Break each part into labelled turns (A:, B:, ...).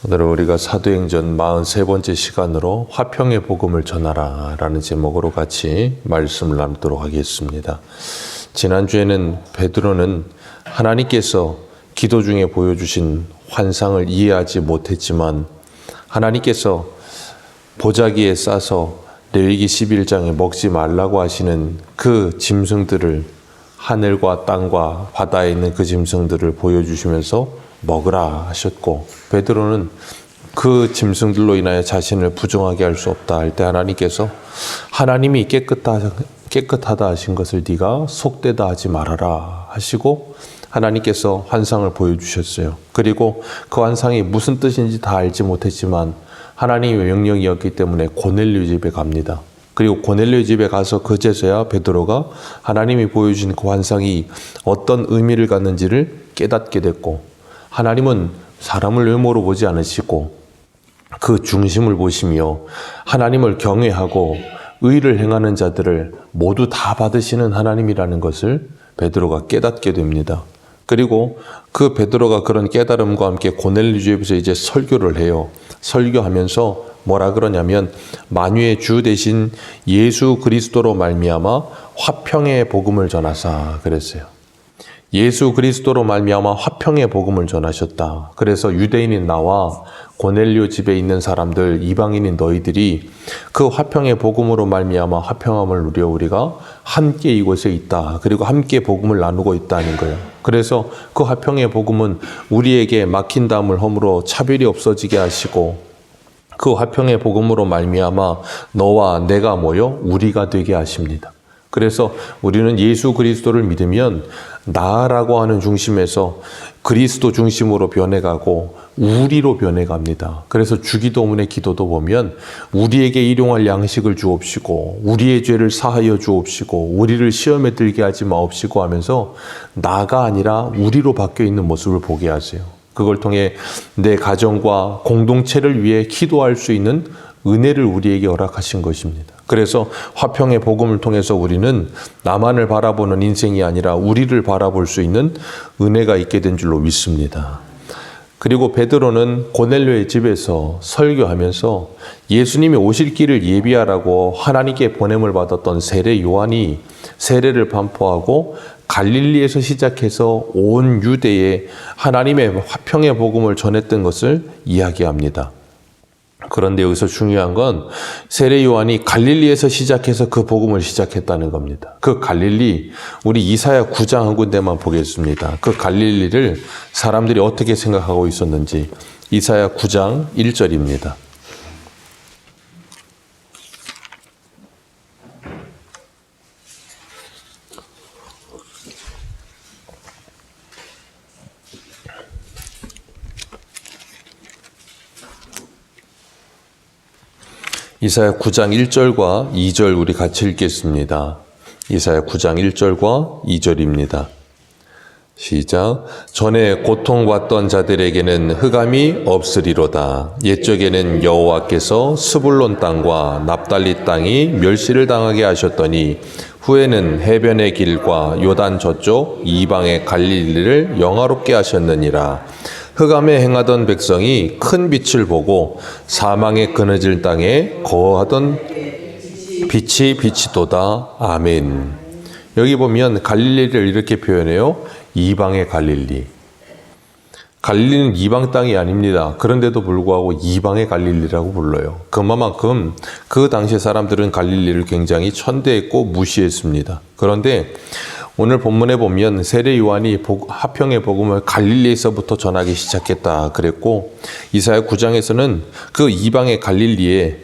A: 오늘은 우리가 사도행전 43번째 시간으로 화평의 복음을 전하라 라는 제목으로 같이 말씀을 나누도록 하겠습니다. 지난주에는 베드로는 하나님께서 기도 중에 보여주신 환상을 이해하지 못했지만 하나님께서 보자기에 싸서 레위기 11장에 먹지 말라고 하시는 그 짐승들을 하늘과 땅과 바다에 있는 그 짐승들을 보여주시면서 먹으라 하셨고, 베드로는 그 짐승들로 인하여 자신을 부정하게 할 수 없다 할 때 하나님께서 하나님이 깨끗하다 하신 것을 네가 속되다 하지 말아라 하시고 하나님께서 환상을 보여주셨어요. 그리고 그 환상이 무슨 뜻인지 다 알지 못했지만 하나님의 명령이었기 때문에 고넬료 집에 갑니다. 그리고 고넬료 집에 가서 그제서야 베드로가 하나님이 보여주신 그 환상이 어떤 의미를 갖는지를 깨닫게 됐고, 하나님은 사람을 외모로 보지 않으시고 그 중심을 보시며 하나님을 경외하고 의를 행하는 자들을 모두 다 받으시는 하나님이라는 것을 베드로가 깨닫게 됩니다. 그리고 그 베드로가 그런 깨달음과 함께 고넬료 집에서 이제 설교를 해요. 설교하면서 뭐라 그러냐면 만유의 주 대신 예수 그리스도로 말미암아 화평의 복음을 전하사 그랬어요. 예수 그리스도로 말미암아 화평의 복음을 전하셨다. 그래서 유대인인 나와 고넬료 집에 있는 사람들, 이방인인 너희들이 그 화평의 복음으로 말미암아 화평함을 누려 우리가 함께 이곳에 있다. 그리고 함께 복음을 나누고 있다는 거예요. 그래서 그 화평의 복음은 우리에게 막힌 담을 허물어 차별이 없어지게 하시고 그 화평의 복음으로 말미암아 너와 내가 모여 우리가 되게 하십니다. 그래서 우리는 예수 그리스도를 믿으면 나라고 하는 중심에서 그리스도 중심으로 변해가고 우리로 변해갑니다. 그래서 주기도문의 기도도 보면 우리에게 일용할 양식을 주옵시고 우리의 죄를 사하여 주옵시고 우리를 시험에 들게 하지 마옵시고 하면서 나가 아니라 우리로 바뀌어 있는 모습을 보게 하세요. 그걸 통해 내 가정과 공동체를 위해 기도할 수 있는 은혜를 우리에게 허락하신 것입니다. 그래서 화평의 복음을 통해서 우리는 나만을 바라보는 인생이 아니라 우리를 바라볼 수 있는 은혜가 있게 된 줄로 믿습니다. 그리고 베드로는 고넬료의 집에서 설교하면서 예수님이 오실 길을 예비하라고 하나님께 보냄을 받았던 세례 요한이 세례를 반포하고 갈릴리에서 시작해서 온 유대에 하나님의 화평의 복음을 전했던 것을 이야기합니다. 그런데 여기서 중요한 건 세례 요한이 갈릴리에서 시작해서 그 복음을 시작했다는 겁니다. 그 갈릴리, 우리 이사야 9장 한 군데만 보겠습니다. 그 갈릴리를 사람들이 어떻게 생각하고 있었는지 이사야 9장 1절입니다. 이사야 9장 1절과 2절 우리 같이 읽겠습니다. 이사야 9장 1절과 2절입니다. 시작. 전에 고통받던 자들에게는 흑암이 없으리로다. 옛적에는 여호와께서 스불론 땅과 납달리 땅이 멸시를 당하게 하셨더니 후에는 해변의 길과 요단 저쪽 이방의 갈릴리를 영화롭게 하셨느니라. 흑암에 행하던 백성이 큰 빛을 보고 사망의 그늘질 땅에 거하던 빛이 비치도다. 아멘. 여기 보면 갈릴리를 이렇게 표현해요. 이방의 갈릴리. 갈릴리는 이방 땅이 아닙니다. 그런데도 불구하고 이방의 갈릴리라고 불러요. 그만큼 그 당시 사람들은 갈릴리를 굉장히 천대했고 무시했습니다. 그런데 오늘 본문에 보면 세례 요한이 화평의 복음을 갈릴리에서부터 전하기 시작했다 그랬고, 이사야 9장에서는 그 이방의 갈릴리에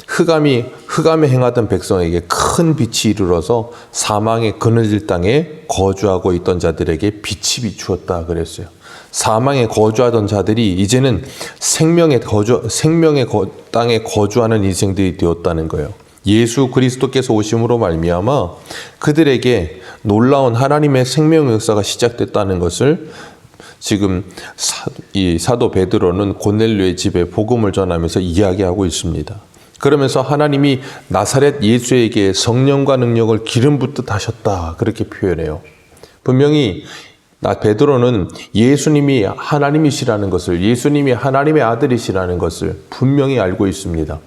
A: 흑암에 행하던 백성에게 큰 빛이 이르러서 사망의 그늘질 땅에 거주하고 있던 자들에게 빛이 비추었다 그랬어요. 사망에 거주하던 자들이 이제는 생명의 땅에 거주하는 인생들이 되었다는 거예요. 예수 그리스도께서 오심으로 말미암아 그들에게 놀라운 하나님의 생명 역사가 시작됐다는 것을 지금 이 사도 베드로는 고넬료의 집에 복음을 전하면서 이야기하고 있습니다. 그러면서 하나님이 나사렛 예수에게 성령과 능력을 기름 붓듯 하셨다 그렇게 표현해요. 분명히 베드로는 예수님이 하나님이시라는 것을, 예수님이 하나님의 아들이시라는 것을 분명히 알고 있습니다.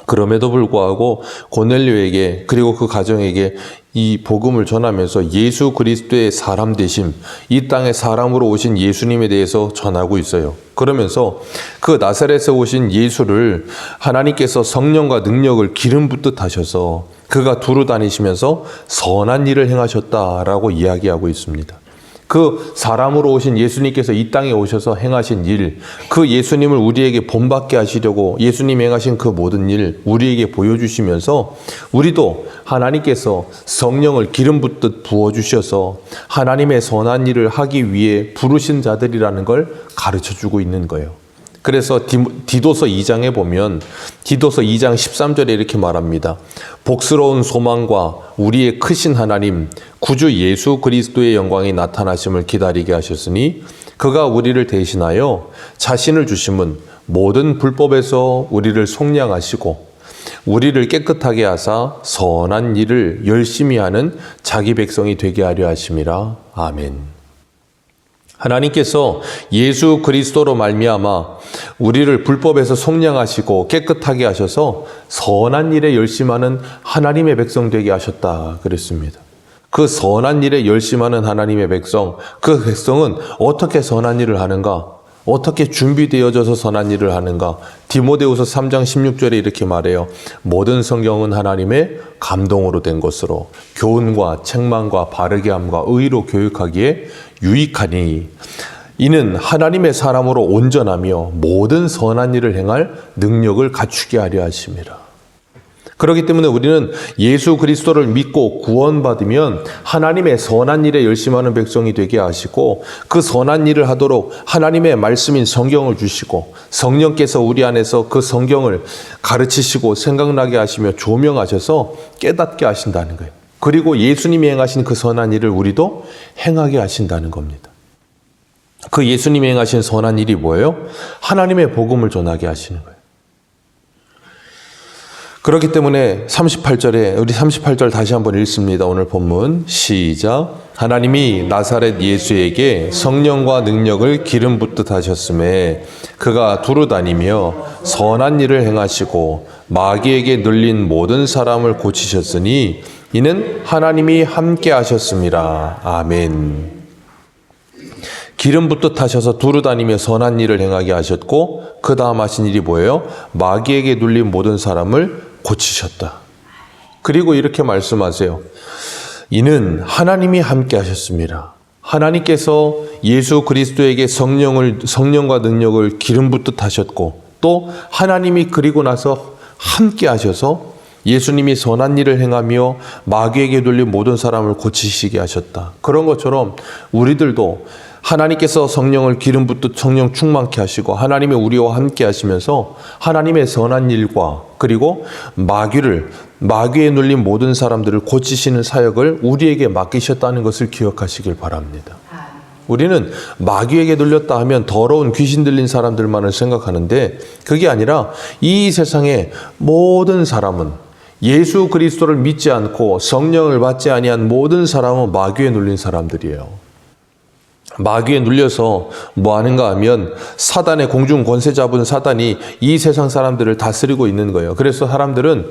A: 그럼에도 불구하고 고넬료에게 그리고 그 가정에게 이 복음을 전하면서 예수 그리스도의 사람 되심, 이 땅에 사람으로 오신 예수님에 대해서 전하고 있어요. 그러면서 그 나사렛에 오신 예수를 하나님께서 성령과 능력을 기름 붓듯 하셔서 그가 두루 다니시면서 선한 일을 행하셨다라고 이야기하고 있습니다. 그 사람으로 오신 예수님께서 이 땅에 오셔서 행하신 일, 그 예수님을 우리에게 본받게 하시려고 예수님이 행하신 그 모든 일 우리에게 보여주시면서 우리도 하나님께서 성령을 기름 붓듯 부어주셔서 하나님의 선한 일을 하기 위해 부르신 자들이라는 걸 가르쳐주고 있는 거예요. 그래서 디도서 2장에 보면 디도서 2장 13절에 이렇게 말합니다. 복스러운 소망과 우리의 크신 하나님 구주 예수 그리스도의 영광이 나타나심을 기다리게 하셨으니 그가 우리를 대신하여 자신을 주심은 모든 불법에서 우리를 속량하시고 우리를 깨끗하게 하사 선한 일을 열심히 하는 자기 백성이 되게 하려 하심이라. 아멘. 하나님께서 예수 그리스도로 말미암아 우리를 불법에서 속량하시고 깨끗하게 하셔서 선한 일에 열심하는 하나님의 백성 되게 하셨다 그랬습니다. 그 선한 일에 열심하는 하나님의 백성, 그 백성은 어떻게 선한 일을 하는가? 어떻게 준비되어져서 선한 일을 하는가? 디모데후서 3장 16절에 이렇게 말해요. 모든 성경은 하나님의 감동으로 된 것으로 교훈과 책망과 바르게 함과 의로 교육하기에 유익하니 이는 하나님의 사람으로 온전하며 모든 선한 일을 행할 능력을 갖추게 하려 하심이라. 그렇기 때문에 우리는 예수 그리스도를 믿고 구원받으면 하나님의 선한 일에 열심하는 백성이 되게 하시고 그 선한 일을 하도록 하나님의 말씀인 성경을 주시고 성령께서 우리 안에서 그 성경을 가르치시고 생각나게 하시며 조명하셔서 깨닫게 하신다는 거예요. 그리고 예수님이 행하신 그 선한 일을 우리도 행하게 하신다는 겁니다. 그 예수님이 행하신 선한 일이 뭐예요? 하나님의 복음을 전하게 하시는 거예요. 그렇기 때문에 38절에 우리 38절 다시 한번 읽습니다. 오늘 본문 시작. 하나님이 나사렛 예수에게 성령과 능력을 기름 붓듯 하셨음에 그가 두루 다니며 선한 일을 행하시고 마귀에게 눌린 모든 사람을 고치셨으니 이는 하나님이 함께 하셨습니다. 아멘. 기름 붓듯 하셔서 두루 다니며 선한 일을 행하게 하셨고 그 다음 하신 일이 뭐예요? 마귀에게 눌린 모든 사람을 고치셨다. 그리고 이렇게 말씀하세요. 이는 하나님이 함께 하셨습니다. 하나님께서 예수 그리스도에게 성령과 능력을 기름 붓듯 하셨고 또 하나님이 그리고 나서 함께 하셔서 예수님이 선한 일을 행하며 마귀에게 눌린 모든 사람을 고치시게 하셨다. 그런 것처럼 우리들도 하나님께서 성령을 기름 붓듯 성령 충만케 하시고 하나님이 우리와 함께 하시면서 하나님의 선한 일과 그리고 마귀에 눌린 모든 사람들을 고치시는 사역을 우리에게 맡기셨다는 것을 기억하시길 바랍니다. 우리는 마귀에게 눌렸다 하면 더러운 귀신 들린 사람들만을 생각하는데 그게 아니라 이 세상의 모든 사람은 예수 그리스도를 믿지 않고 성령을 받지 아니한 모든 사람은 마귀에 눌린 사람들이에요. 마귀에 눌려서 뭐 하는가 하면 사단의 공중 권세 잡은 사단이 이 세상 사람들을 다스리고 있는 거예요. 그래서 사람들은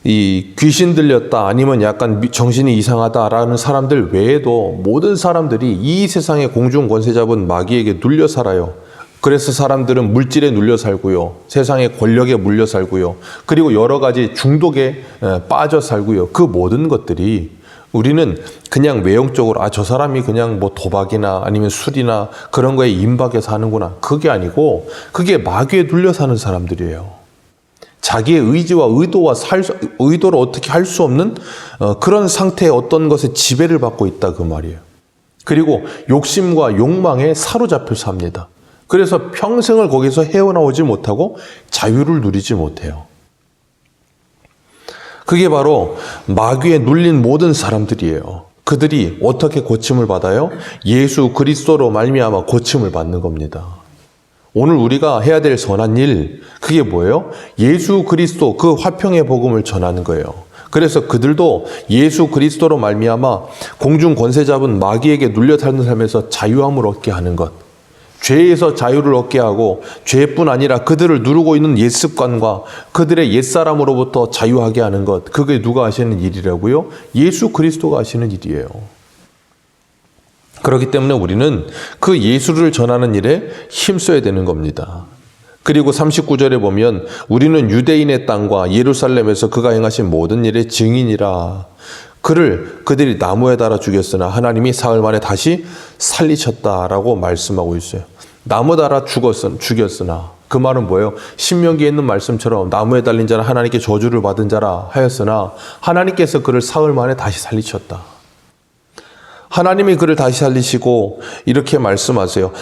A: 이 귀신 들렸다 아니면 약간 정신이 이상하다라는 사람들 외에도 모든 사람들이 이 세상의 공중 권세 잡은 마귀에게 눌려 살아요. 그래서 사람들은 물질에 눌려 살고요. 세상의 권력에 물려 살고요. 그리고 여러 가지 중독에 빠져 살고요. 그 모든 것들이 우리는 그냥 외형적으로 저 사람이 그냥 뭐 도박이나 아니면 술이나 그런 거에 임박해 사는구나. 그게 아니고 그게 마귀에 눌려 사는 사람들이에요. 자기의 의지와 의도를 어떻게 할 수 없는 그런 상태의 어떤 것에 지배를 받고 있다 그 말이에요. 그리고 욕심과 욕망에 사로잡혀 삽니다. 그래서 평생을 거기서 헤어나오지 못하고 자유를 누리지 못해요. 그게 바로 마귀에 눌린 모든 사람들이에요. 그들이 어떻게 고침을 받아요? 예수 그리스도로 말미암아 고침을 받는 겁니다. 오늘 우리가 해야 될 선한 일, 그게 뭐예요? 예수 그리스도 그 화평의 복음을 전하는 거예요. 그래서 그들도 예수 그리스도로 말미암아 공중 권세 잡은 마귀에게 눌려 사는 삶에서 자유함을 얻게 하는 것, 죄에서 자유를 얻게 하고 죄뿐 아니라 그들을 누르고 있는 옛 습관과 그들의 옛사람으로부터 자유하게 하는 것, 그게 누가 하시는 일이라고요? 예수 그리스도가 하시는 일이에요. 그렇기 때문에 우리는 그 예수를 전하는 일에 힘써야 되는 겁니다. 그리고 39절에 보면 우리는 유대인의 땅과 예루살렘에서 그가 행하신 모든 일의 증인이라. 그들이 나무에 달아 죽였으나 하나님이 사흘 만에 다시 살리셨다라고 말씀하고 있어요. 나무 달아 죽였으나, 그 말은 뭐예요? 신명기에 있는 말씀처럼 나무에 달린 자는 하나님께 저주를 받은 자라 하였으나 하나님께서 그를 사흘 만에 다시 살리셨다. 하나님이 그를 다시 살리시고 이렇게 말씀하세요.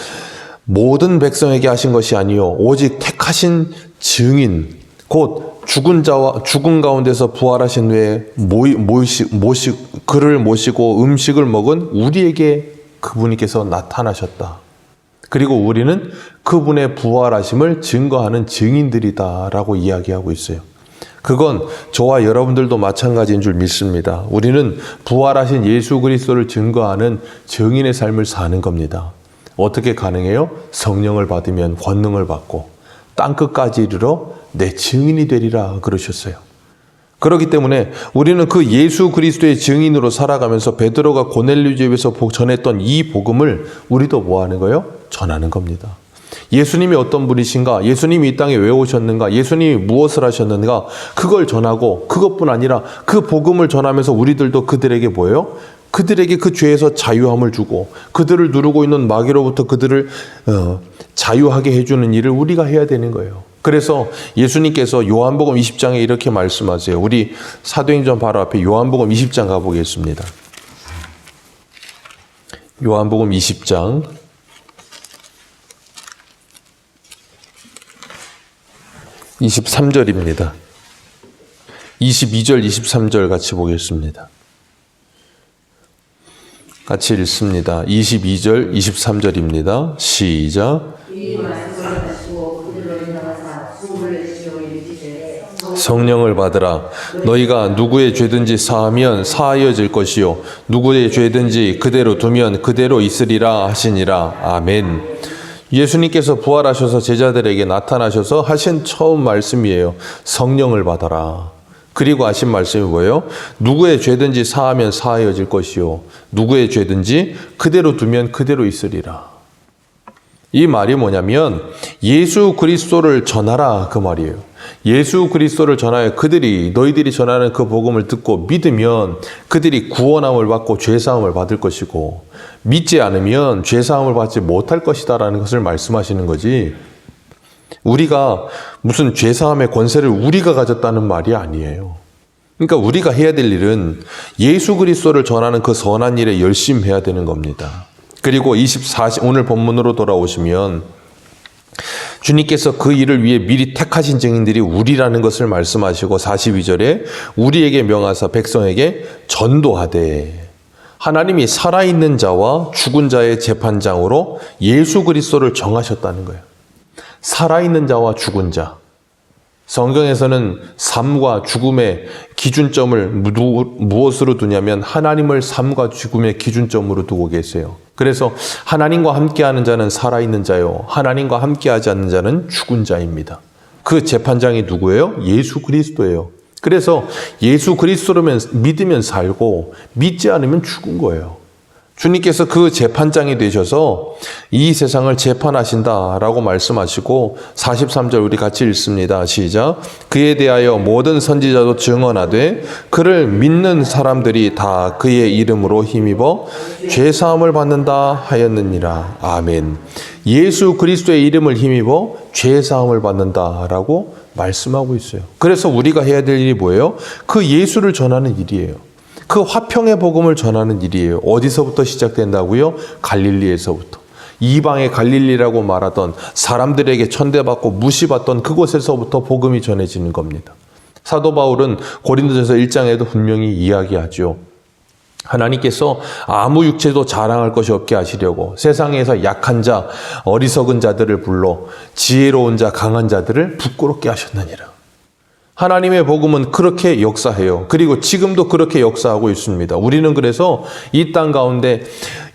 A: 모든 백성에게 하신 것이 아니요 오직 택하신 증인, 곧 죽은 가운데서 부활하신 후에 그를 모시고 음식을 먹은 우리에게 그분께서 나타나셨다. 그리고 우리는 그분의 부활하심을 증거하는 증인들이다라고 이야기하고 있어요. 그건 저와 여러분들도 마찬가지인 줄 믿습니다. 우리는 부활하신 예수 그리스도를 증거하는 증인의 삶을 사는 겁니다. 어떻게 가능해요? 성령을 받으면 권능을 받고 땅끝까지 이르러 내 증인이 되리라 그러셨어요. 그렇기 때문에 우리는 그 예수 그리스도의 증인으로 살아가면서 베드로가 고넬료 집에서 전했던 이 복음을 우리도 뭐 하는 거예요? 전하는 겁니다. 예수님이 어떤 분이신가? 예수님이 이 땅에 왜 오셨는가? 예수님이 무엇을 하셨는가? 그걸 전하고 그것뿐 아니라 그 복음을 전하면서 우리들도 그들에게 뭐예요? 그들에게 그 죄에서 자유함을 주고 그들을 누르고 있는 마귀로부터 그들을 자유하게 해주는 일을 우리가 해야 되는 거예요. 그래서 예수님께서 요한복음 20장에 이렇게 말씀하세요. 우리 사도행전 바로 앞에 요한복음 20장 가보겠습니다. 요한복음 20장 23절입니다. 22절, 23절 같이 보겠습니다. 같이 읽습니다. 22절, 23절입니다. 시작. 성령을 받으라. 너희가 누구의 죄든지 사하면 사하여질 것이요 누구의 죄든지 그대로 두면 그대로 있으리라 하시니라. 아멘. 예수님께서 부활하셔서 제자들에게 나타나셔서 하신 처음 말씀이에요. 성령을 받아라. 그리고 하신 말씀이 뭐예요? 누구의 죄든지 사하면 사하여질 것이요 누구의 죄든지 그대로 두면 그대로 있으리라. 이 말이 뭐냐면 예수 그리스도를 전하라 그 말이에요. 예수 그리스도를 전하여 너희들이 전하는 그 복음을 듣고 믿으면 그들이 구원함을 받고 죄사함을 받을 것이고 믿지 않으면 죄사함을 받지 못할 것이다라는 것을 말씀하시는 거지, 우리가 무슨 죄사함의 권세를 우리가 가졌다는 말이 아니에요. 그러니까 우리가 해야 될 일은 예수 그리스도를 전하는 그 선한 일에 열심히 해야 되는 겁니다. 그리고 오늘 본문으로 돌아오시면 주님께서 그 일을 위해 미리 택하신 증인들이 우리라는 것을 말씀하시고 42절에 우리에게 명하사 백성에게 전도하되, 하나님이 살아있는 자와 죽은 자의 재판장으로 예수 그리스도를 정하셨다는 거예요. 살아있는 자와 죽은 자. 성경에서는 삶과 죽음의 기준점을 무엇으로 두냐면 하나님을 삶과 죽음의 기준점으로 두고 계세요. 그래서 하나님과 함께하는 자는 살아있는 자요, 하나님과 함께하지 않는 자는 죽은 자입니다. 그 재판장이 누구예요? 예수 그리스도예요. 그래서 예수 그리스도로만 믿으면 살고 믿지 않으면 죽은 거예요. 주님께서 그 재판장이 되셔서 이 세상을 재판하신다라고 말씀하시고 43절 우리 같이 읽습니다. 시작. 그에 대하여 모든 선지자도 증언하되 그를 믿는 사람들이 다 그의 이름으로 힘입어 죄사함을 받는다 하였느니라. 아멘. 예수 그리스도의 이름을 힘입어 죄사함을 받는다라고 말씀하고 있어요. 그래서 우리가 해야 될 일이 뭐예요? 그 예수를 전하는 일이에요. 그 화평의 복음을 전하는 일이에요. 어디서부터 시작된다고요? 갈릴리에서부터. 이방의 갈릴리라고 말하던 사람들에게 천대받고 무시받던 그곳에서부터 복음이 전해지는 겁니다. 사도 바울은 고린도전서 1장에도 분명히 이야기하죠. 하나님께서 아무 육체도 자랑할 것이 없게 하시려고 세상에서 약한 자, 어리석은 자들을 불러 지혜로운 자, 강한 자들을 부끄럽게 하셨느니라. 하나님의 복음은 그렇게 역사해요. 그리고 지금도 그렇게 역사하고 있습니다. 우리는 그래서 이 땅 가운데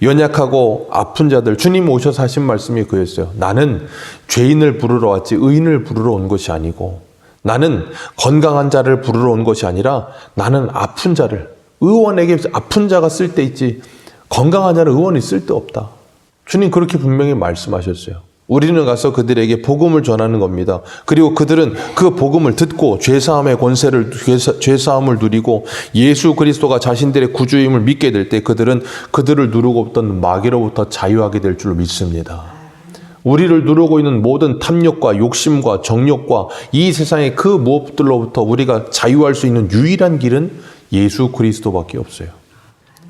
A: 연약하고 아픈 자들, 주님 오셔서 하신 말씀이 그였어요. 나는 죄인을 부르러 왔지 의인을 부르러 온 것이 아니고, 나는 건강한 자를 부르러 온 것이 아니라 나는 아픈 자를, 의원에게 아픈 자가 쓸데있지 건강한 자는 의원이 쓸데없다. 주님 그렇게 분명히 말씀하셨어요. 우리는 가서 그들에게 복음을 전하는 겁니다. 그리고 그들은 그 복음을 듣고 죄사함의 권세를, 죄사함을 누리고 예수 그리스도가 자신들의 구주임을 믿게 될 때 그들은 그들을 누르고 있던 마귀로부터 자유하게 될 줄로 믿습니다. 우리를 누르고 있는 모든 탐욕과 욕심과 정욕과 이 세상의 그 무엇들로부터 우리가 자유할 수 있는 유일한 길은 예수 그리스도밖에 없어요.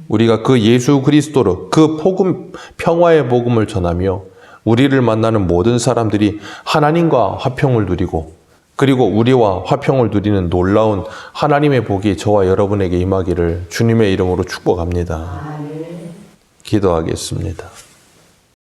A: 우리가 그 예수 그리스도로 그 복음, 평화의 복음을 전하며 우리를 만나는 모든 사람들이 하나님과 화평을 누리고, 그리고 우리와 화평을 누리는 놀라운 하나님의 복이 저와 여러분에게 임하기를 주님의 이름으로 축복합니다. 기도하겠습니다.